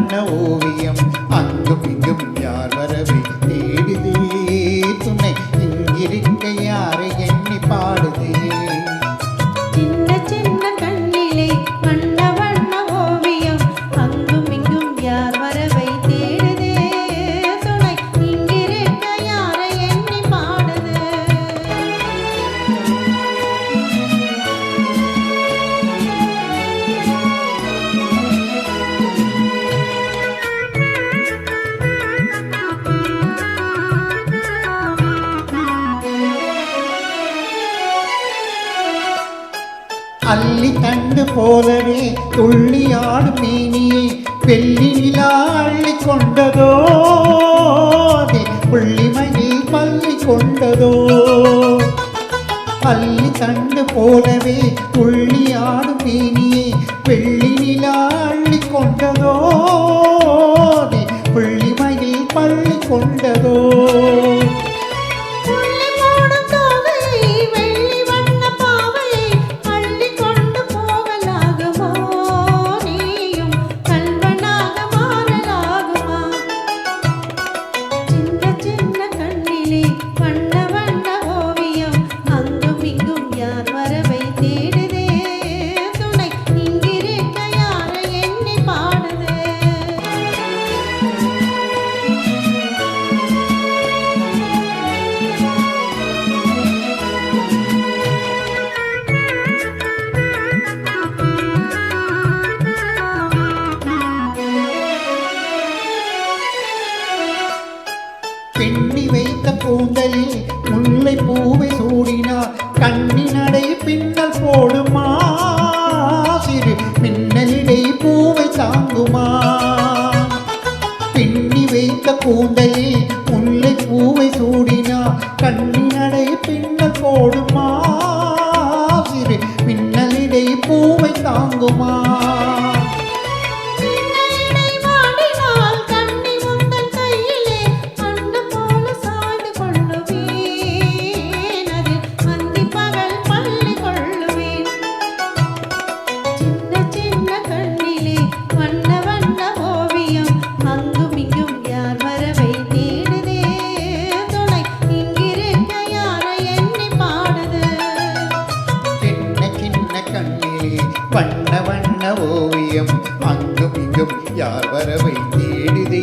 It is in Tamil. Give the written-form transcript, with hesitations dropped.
வண்ண ஓவியம் அங்கும் இங்கும் யார் வரவை தேடுதே துணை இங்கிருக்க யாரை எண்ணி பாடுதே சின்ன சின்ன கண்ணிலே வண்ண வண்ண ஓவியம் அங்கும் இங்கும் யார் வரவை தேடுதே துணை இங்கிருக்க யாரை எண்ணி பாடுதே அள்ளி தண்டு போலவே துள்ளியாடும் மேனியை வெள்ளி நிலா அள்ளி கொண்டதோ அதே புள்ளிமையில் பள்ளி கொண்டதோ அள்ளி தண்டு போலவே துள்ளியாடும் மேனியை வெள்ளி நிலா அள்ளி கொண்டதோ அதே புள்ளிமையில் பள்ளி கொண்டதோ பின்னி வைத்த கூந்தலில் முல்லை பூவை சூடினார் கண்ணினடை பின்னல் போடுமா சிறு பின்னலிடை பூவை தாங்குமா பின்னி வைத்த கூந்தலில் முல்லை பூவை சூடினார் கண்ணினடை பின்னல் போடுமா சிறு பின்னலிடை பூவை தாங்குமா வண்ண வண்ண ஓவியம் அங்கும் இங்கும் யார் வரவை தேடுதே